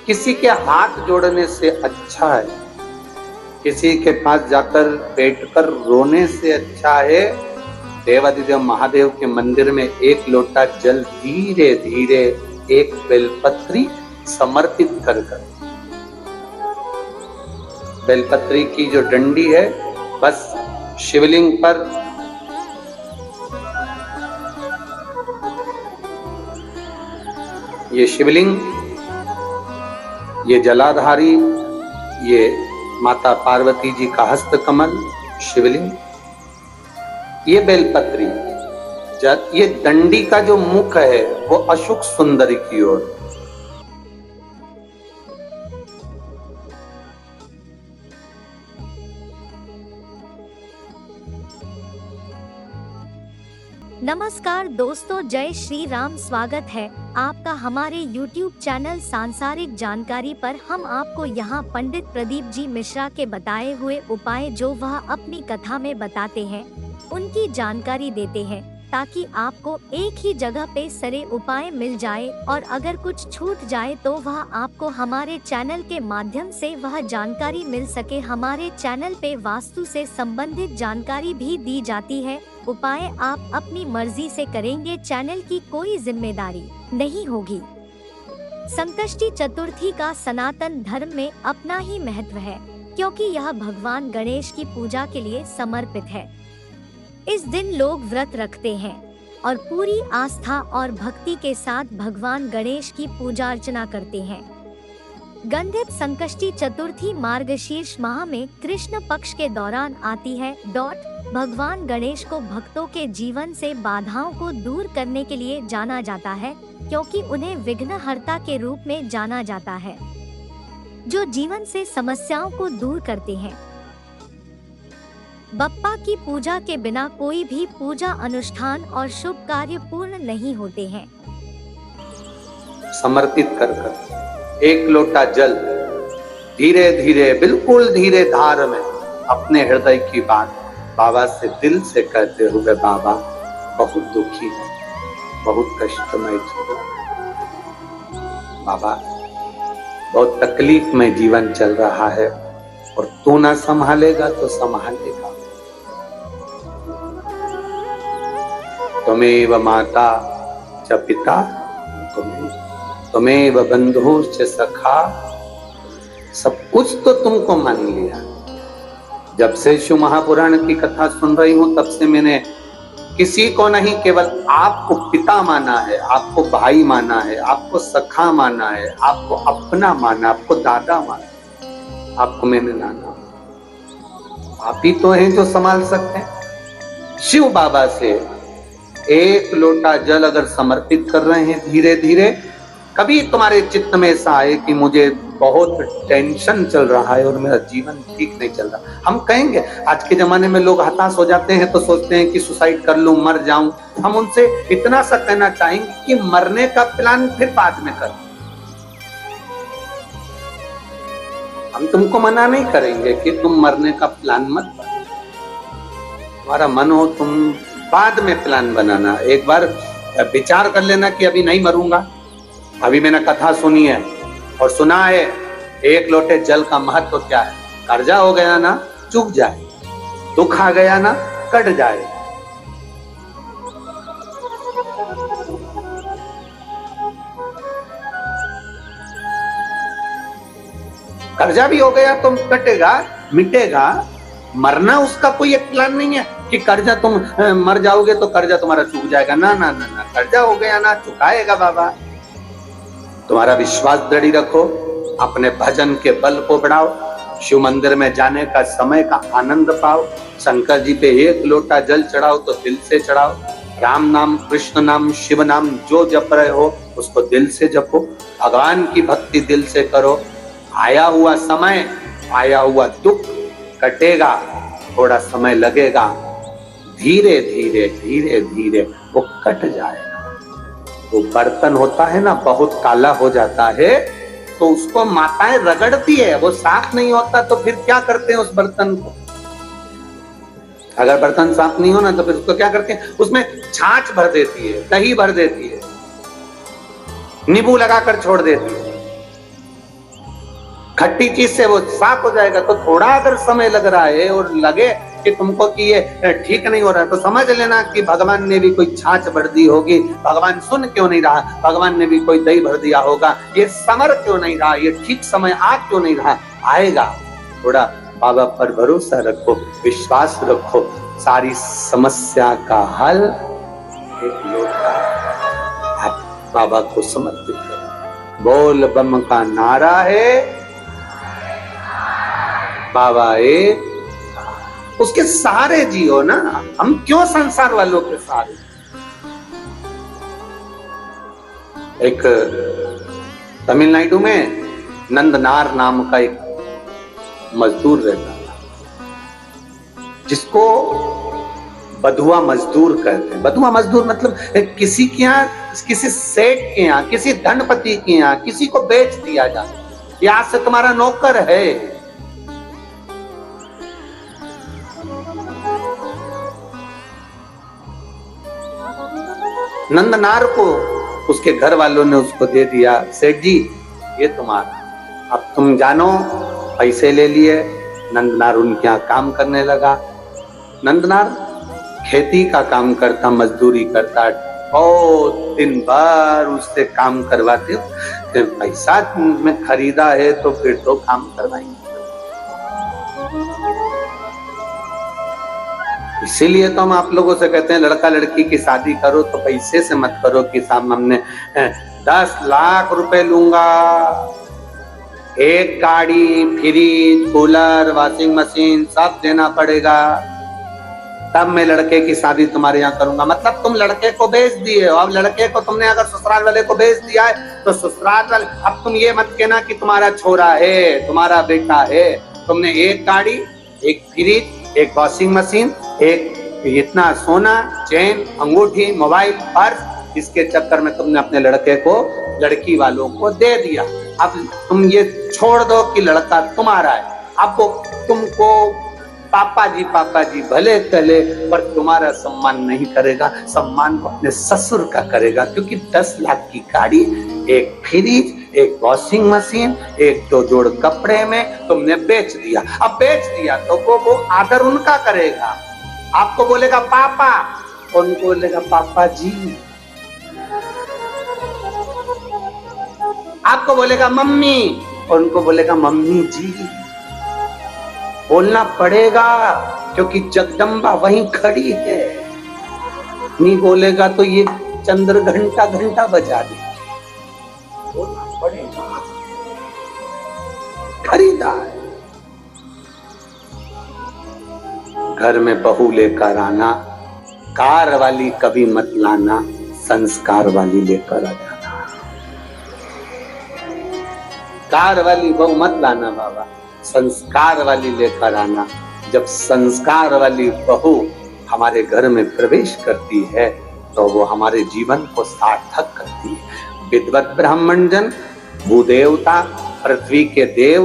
किसी के हाथ जोड़ने से अच्छा है, किसी के पास जाकर बैठकर रोने से अच्छा है देवादिदेव महादेव के मंदिर में एक लोटा जल धीरे धीरे एक बेलपत्री समर्पित कर बेलपत्री की जो डंडी है बस शिवलिंग पर ये शिवलिंग, ये जलाधारी, ये माता पार्वती जी का हस्तकमल शिवलिंग, ये बेलपत्री, ये दंडी का जो मुख है वो अशुक सुंदरी की ओर। नमस्कार दोस्तों, जय श्री राम। स्वागत है आपका हमारे YouTube चैनल सांसारिक जानकारी पर। हम आपको यहाँ पंडित प्रदीप जी मिश्रा के बताए हुए उपाय जो वह अपनी कथा में बताते हैं उनकी जानकारी देते हैं, ताकि आपको एक ही जगह पे सारे उपाय मिल जाए और अगर कुछ छूट जाए तो वह आपको हमारे चैनल के माध्यम से वह जानकारी मिल सके। हमारे चैनल पे वास्तु से संबंधित जानकारी भी दी जाती है। उपाय आप अपनी मर्जी से करेंगे, चैनल की कोई जिम्मेदारी नहीं होगी। संकष्टी चतुर्थी का सनातन धर्म में अपना ही महत्व है, क्योंकि यह भगवान गणेश की पूजा के लिए समर्पित है। इस दिन लोग व्रत रखते हैं और पूरी आस्था और भक्ति के साथ भगवान गणेश की पूजा अर्चना करते हैं। गंधित संकष्टी चतुर्थी मार्गशीर्ष माह में कृष्ण पक्ष के दौरान आती है। भगवान गणेश को भक्तों के जीवन से बाधाओं को दूर करने के लिए जाना जाता है, क्योंकि उन्हें विघ्नहर्ता के रूप में जाना जाता है, जो जीवन से समस्याओं को दूर करते हैं। बप्पा की पूजा के बिना कोई भी पूजा अनुष्ठान और शुभ कार्य पूर्ण नहीं होते हैं। समर्पित कर एक लोटा जल धीरे धीरे, बिल्कुल धीरे धार में अपने हृदय की बात बाबा से दिल से कहते हुए, बाबा बहुत दुखी है, बहुत कष्टमय जीवन, बाबा बहुत तकलीफ में जीवन चल रहा है और तू ना संभालेगा तो संभालेगा। त्वमेव माता च पिता त्वमेव बंधु च सखा, सब कुछ तो तुमको मान लिया। जब से शिव महापुराण की कथा सुन रही हूं तब से मैंने किसी को नहीं, केवल आपको पिता माना है, आपको भाई माना है, आपको सखा माना है, आपको अपना माना, आपको दादा माना, आपको मैंने नाना। आप ही तो हैं जो संभाल सकते हैं। शिव बाबा से एक लोटा जल अगर समर्पित कर रहे हैं धीरे धीरे, कभी तुम्हारे चित्त में ऐसा आए कि मुझे बहुत टेंशन चल रहा है और मेरा जीवन ठीक नहीं चल रहा, हम कहेंगे, आज के जमाने में लोग हताश हो जाते हैं तो सोचते हैं कि सुसाइड कर लूं, मर जाऊं। हम उनसे इतना सा कहना चाहेंगे कि मरने का प्लान फिर बाद में कर। हम तुमको मना नहीं करेंगे कि तुम मरने का प्लान मत बनाओ, तुम्हारा मन हो तुम बाद में प्लान बनाना। एक बार विचार कर लेना कि अभी नहीं मरूंगा, अभी मैंने कथा सुनी है और सुना है एक लोटे जल का महत्व क्या है। कर्जा हो गया ना चुक जाए, दुख आ गया ना कट जाए। कर्जा भी हो गया तो कटेगा, मिटेगा। मरना उसका कोई एक प्लान नहीं है कि कर्जा तुम मर जाओगे तो कर्जा तुम्हारा चुक जाएगा। ना ना ना ना, कर्जा हो गया ना चुकाएगा बाबा। तुम्हारा विश्वास दृढ़ रखो, अपने भजन के बल को बढ़ाओ, शिव मंदिर में जाने का समय का आनंद पाओ। शंकर जी पे एक लोटा जल चढ़ाओ तो दिल से चढ़ाओ। राम नाम, कृष्ण नाम, शिव नाम जो जप रहे हो उसको दिल से जपो। भगवान की भक्ति दिल से करो। आया हुआ समय, आया हुआ दुख कटेगा, थोड़ा समय लगेगा, धीरे धीरे धीरे धीरे वो कट जाएगा। वो बर्तन होता है ना, बहुत काला हो जाता है तो उसको माताएं रगड़ती है, वो साफ नहीं होता तो फिर क्या करते हैं उस बर्तन को। अगर बर्तन साफ नहीं हो ना तो फिर उसको क्या करते हैं, उसमें छाछ भर देती है, दही भर देती है, नींबू लगाकर छोड़ देती है। खट्टी चीज से वो साफ हो जाएगा। तो थोड़ा अगर समय लग रहा है और लगे कि तुमको कि ये ठीक नहीं हो रहा है, तो समझ लेना कि भगवान ने भी कोई छाछ भर दी होगी। भगवान सुन क्यों नहीं रहा, भगवान ने भी कोई दही भर दिया होगा। ये समर क्यों नहीं रहा, ये ठीक समय आ क्यों नहीं रहा, आएगा। थोड़ा बाबा पर भरोसा रखो, विश्वास रखो, सारी समस्या का हल एक लोटा आप बाबा को समर्पित करो। बोल बम का नारा है, बाबा एक, उसके सहारे जियो ना। हम क्यों संसार वालों के सहारे। एक तमिलनाडु में नंदनार नाम का एक मजदूर रहता था, जिसको बधुआ मजदूर कहते हैं। बधुआ मजदूर मतलब किसी के यहाँ, किसी सेठ के यहाँ, किसी धनपति के यहाँ किसी को बेच दिया जाता, या आज से तुम्हारा नौकर है। नंदनार को उसके घर वालों ने उसको दे दिया, सेठ जी ये तुम्हारा, अब तुम जानो। पैसे ले लिए, नंदनार उनके यहाँ काम करने लगा। नंदनार खेती का काम करता, मजदूरी करता, बहुत दिन भर उससे काम करवाते। पैसा में खरीदा है तो फिर तो काम करवाएंगे। इसीलिए तो हम आप लोगों से कहते हैं लड़का लड़की की शादी करो तो पैसे से मत करो कि साहब हमने 10 लाख रुपए लूंगा, एक गाड़ी, फ्रिज, कूलर, वॉशिंग मशीन सब देना पड़ेगा, तब मैं लड़के की शादी तुम्हारे यहाँ करूंगा। मतलब तुम लड़के को बेच दिए हो। अब लड़के को तुमने अगर ससुराल वाले को बेच दिया है तो ससुराल वाले, अब तुम ये मत कहना कि तुम्हारा छोरा है, तुम्हारा बेटा है। तुमने एक गाड़ी, एक फ्रिज, एक वॉशिंग मशीन, एक इतना सोना, चेन, अंगूठी, मोबाइल, पर्स, इसके चक्कर में तुमने अपने लड़के को लड़की वालों को दे दिया। अब तुम ये छोड़ दो कि लड़का तुम्हारा है। अब वो तुमको पापा जी भले कहले, पर तुम्हारा सम्मान नहीं करेगा, सम्मान को अपने ससुर का करेगा। क्योंकि 10 लाख की गाड़ी, एक फ्रिज, एक वॉशिंग मशीन, एक 2 जोड़ कपड़े में तुमने बेच दिया। अब बेच दिया तो वो आदर उनका करेगा। आपको बोलेगा पापा, उनको बोलेगा पापा जी। आपको बोलेगा मम्मी, उनको बोलेगा मम्मी जी। बोलना पड़ेगा क्योंकि जगदम्बा वहीं खड़ी है। नहीं बोलेगा तो ये चंद्र घंटा घंटा बजा दे। बोलना पड़ेगा, खरीदार। घर में बहू लेकर आना, कार वाली कभी मत लाना, संस्कार वाली लेकर आ जाना। कार वाली बहू मत लाना बाबा, संस्कार वाली लेकर आना। जब संस्कार वाली बहू हमारे घर में प्रवेश करती है तो वो हमारे जीवन को सार्थक करती है। विद्वत ब्राह्मण जन, भूदेवता, पृथ्वी के देव,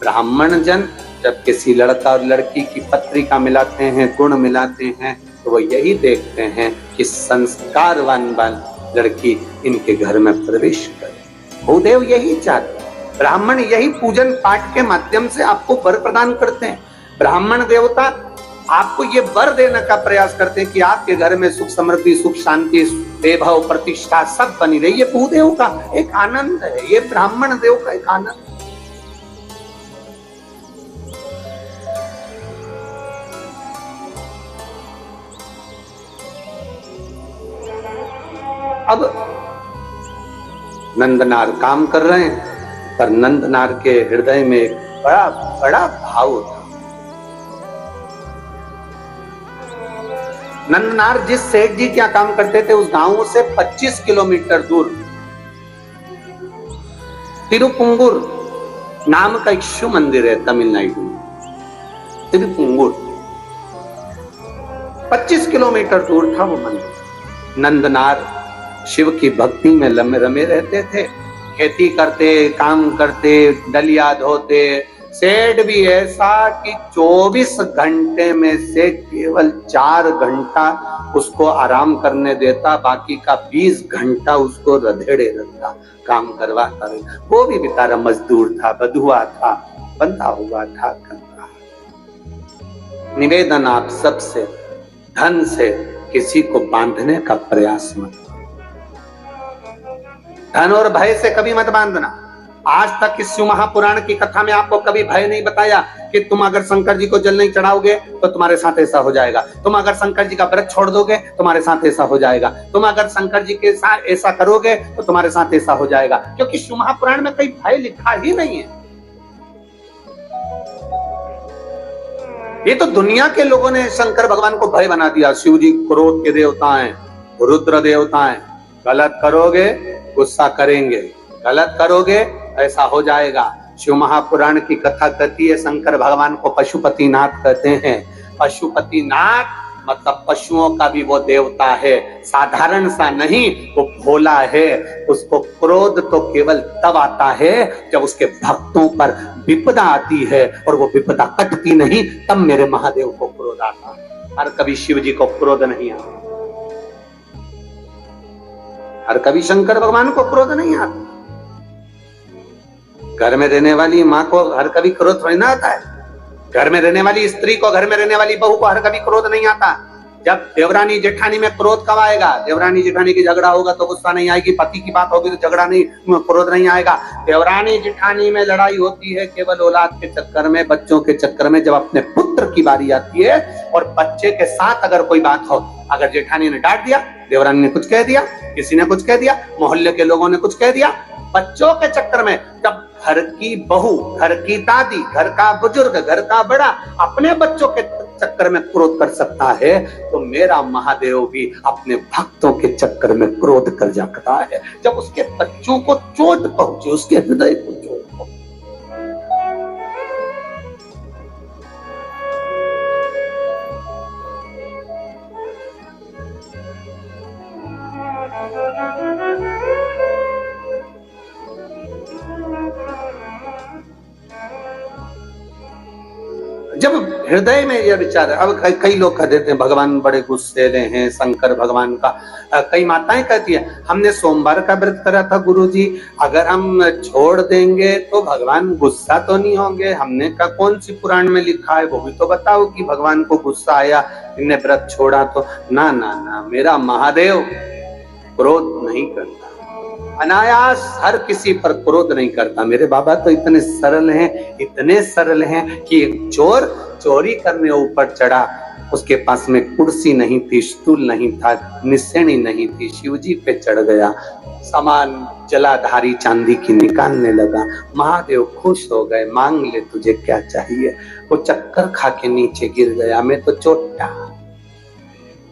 ब्राह्मण जन जब किसी लड़का और लड़की की पत्रिका मिलाते हैं, गुण मिलाते हैं, तो वो यही देखते हैं कि संस्कारवान लड़की इनके घर में प्रवेश करे। भूदेव यही चाहते हैं। ब्राह्मण यही पूजन पाठ के माध्यम से आपको वर प्रदान करते हैं। ब्राह्मण देवता आपको ये वर देने का प्रयास करते हैं कि आपके घर में सुख समृद्धि, सुख शांति, वैभव, प्रतिष्ठा सब बनी रही। ये भूदेव का एक आनंद है, ये ब्राह्मण देव का एक आनंद। अब नंदनार काम कर रहे हैं, पर नंदनार के हृदय में एक बड़ा बड़ा भाव था। नंदनार जिस सेठ जी क्या काम करते थे उस गांव से 25 किलोमीटर दूर तिरुपुंगुर नाम का एक शिव मंदिर है तमिलनाडु में। तिरुपुंगुर 25 किलोमीटर दूर था वो मंदिर। नंदनार शिव की भक्ति में रमे रहते थे। खेती करते, काम करते, डलिया धोते, सेठ भी ऐसा कि 24 घंटे में से केवल 4 घंटा उसको आराम करने देता, बाकी का 20 घंटा उसको रधेड़े रखता, काम करवाता रहे। वो भी बेचारा मजदूर था, बधुआ था, बंधा हुआ था, करता। निवेदन आप सबसे, धन से किसी को बांधने का प्रयास मत करो। धन और भय से कभी मत बांधना। आज तक इस शिव महापुराण की कथा में आपको कभी भय नहीं बताया कि तुम अगर शंकर जी को जल नहीं चढ़ाओगे तो तुम्हारे साथ ऐसा हो जाएगा, तुम अगर शंकर जी का व्रत छोड़ दोगे तुम्हारे साथ ऐसा हो जाएगा, तुम अगर शंकर जी के साथ ऐसा करोगे तो तुम्हारे साथ ऐसा हो जाएगा, क्योंकि शिव महापुराण में कोई भय लिखा ही नहीं है। ये तो दुनिया के लोगों ने शंकर भगवान को भय बना दिया। शिव जी क्रोध के देवता हैं, रुद्र देवता हैं, गलत करोगे गुस्सा करेंगे, गलत करोगे ऐसा हो जाएगा। शिव महापुराण की कथा कहती है शंकर भगवान को पशुपतिनाथ कहते हैं। पशुपतिनाथ मतलब पशुओं का भी वो देवता है, साधारण सा नहीं, वो भोला है। उसको क्रोध तो केवल तब आता है जब उसके भक्तों पर विपदा आती है, और वो विपदा कटती नहीं, तब मेरे महादेव को क्रोध आता है। हर कभी शिव जी को क्रोध नहीं आता, हर कभी शंकर भगवान को क्रोध नहीं आता। घर में रहने वाली माँ को हर कभी क्रोध थोड़ी ना आता है, घर में रहने वाली स्त्री को, घर में रहने वाली बहू को हर कभी क्रोध नहीं आता। जब देवरानी जेठानी में क्रोध कब आएगा? देवरानी जेठानी की झगड़ा होगा तो गुस्सा नहीं आएगी, पति की बात होगी तो झगड़ा नहीं, क्रोध नहीं आएगा। देवरानी जेठानी में लड़ाई होती है केवल औलाद के चक्कर में, बच्चों के चक्कर में। जब अपने पुत्र की बारी आती है और बच्चे के साथ अगर कोई बात हो, अगर जेठानी ने डांट दिया, देवरानी ने कुछ कह दिया, किसी ने कुछ कह दिया, मोहल्ले के लोगों ने कुछ कह दिया, बच्चों के चक्कर में, जब घर की बहू, घर की दादी, घर का बुजुर्ग, घर का बड़ा अपने बच्चों के चक्कर में क्रोध कर सकता है, तो मेरा महादेव भी अपने भक्तों के चक्कर में क्रोध कर सकता है। जब उसके बच्चों को चोट पहुंचे, उसके हृदय को चोट पहुंचे। जब हृदय में यह विचार है, अब कई लोग कह देते हैं भगवान बड़े गुस्सेले हैं, शंकर भगवान का। कई माताएं कहती है हमने सोमवार का व्रत करा था गुरुजी, अगर हम छोड़ देंगे तो भगवान गुस्सा तो नहीं होंगे? हमने कहा कौन सी पुराण में लिखा है, वो भी तो बताओ कि भगवान को गुस्सा आया, इन्हें व्रत छोड़ा तो। ना ना ना, मेरा महादेव क्रोध नहीं करता, अनायास हर किसी पर क्रोध नहीं करता। मेरे बाबा तो इतने सरल हैं, इतने सरल हैं कि एक चोर चोरी करने ऊपर चढ़ा, उसके पास में कुर्सी नहीं थी, स्टूल नहीं था, निसेनी नहीं थी, शिवजी पे चढ़ गया, सामान जलाधारी चांदी की निकालने लगा। महादेव खुश हो गए, मांग ले तुझे क्या चाहिए। वो चक्कर खा के नीचे गिर गया, मैं तो चोटा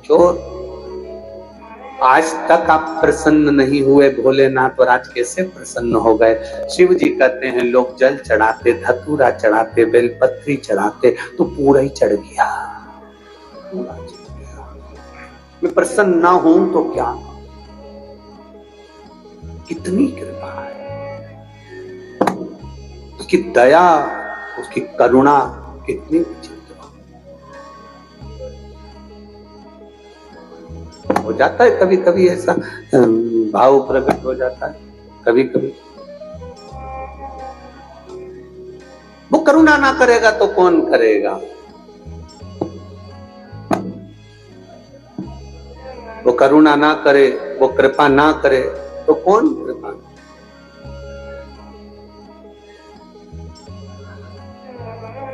चोर। आज तक आप प्रसन्न नहीं हुए भोलेनाथ, और आज कैसे प्रसन्न हो गए? शिव जी कहते हैं लोग जल चढ़ाते, धतूरा चढ़ाते, बेलपत्री चढ़ाते, तो पूरा ही चढ़ गया, पूरा चढ़ गया। मैं प्रसन्न ना हूं तो क्या? कितनी कृपा है उसकी, दया, उसकी करुणा कितनी विचित्र हो जाता है। कभी कभी ऐसा भाव प्रकट हो जाता है, कभी कभी। वो करुणा ना करेगा तो कौन करेगा? वो करुणा ना करे, वो कृपा ना करे तो कौन कृपा?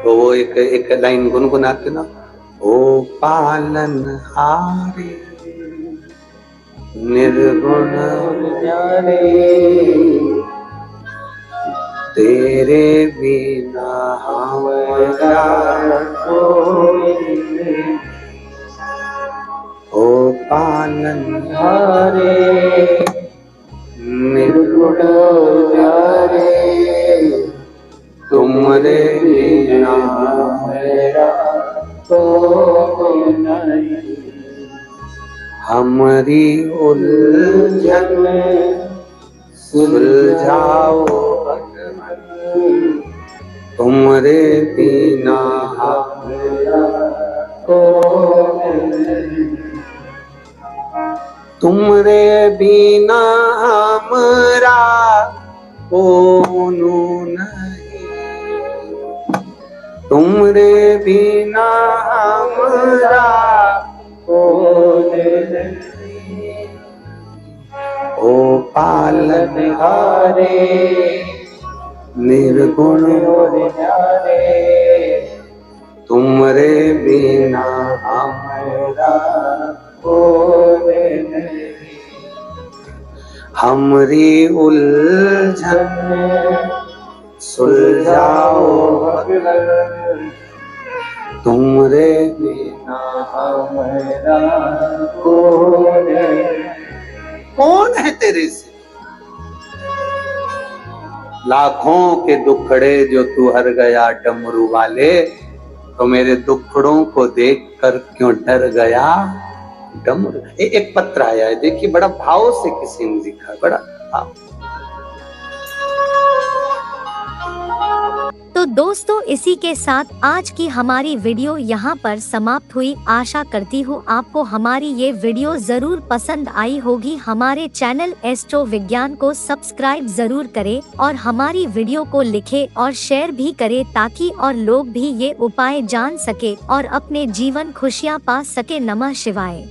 तो वो एक लाइन गुनगुनाते ना, ओ पालन हारे निर्गुण न्यारे, तेरे बिना हमारा कोई नहीं। ओ पालन हारे निर्गुण न्यारे, तुमरे बिना मेरा कोई नहीं। हमारी उलझन सुलझाओ भगवन तुमरे बिना हमरा कौन नहीं, तुमरे बिना हमरा कौन नहीं, तुमरे बिना हमरा कौन नहीं। ओ पालनहारे निर्गुण और न्यारे, तुमरे बिना हमरा कौन नहीं। हमरी उलझन सुलझाओ भगवन तुमरे बिना हमरा कौन नहीं। कौन है तेरे से लाखों के दुखड़े जो तू हर गया डमरू वाले, तो मेरे दुखड़ों को देखकर क्यों डर गया डमरू। एक पत्र आया है, देखिए बड़ा भाव से किसी ने लिखा, बड़ा भाव। तो दोस्तों इसी के साथ आज की हमारी वीडियो यहाँ पर समाप्त हुई। आशा करती हूँ आपको हमारी ये वीडियो जरूर पसंद आई होगी। हमारे चैनल एस्ट्रो विज्ञान को सब्सक्राइब जरूर करें और हमारी वीडियो को लिखें और शेयर भी करें, ताकि और लोग भी ये उपाय जान सके और अपने जीवन खुशियाँ पा सके। नमः शिवाय।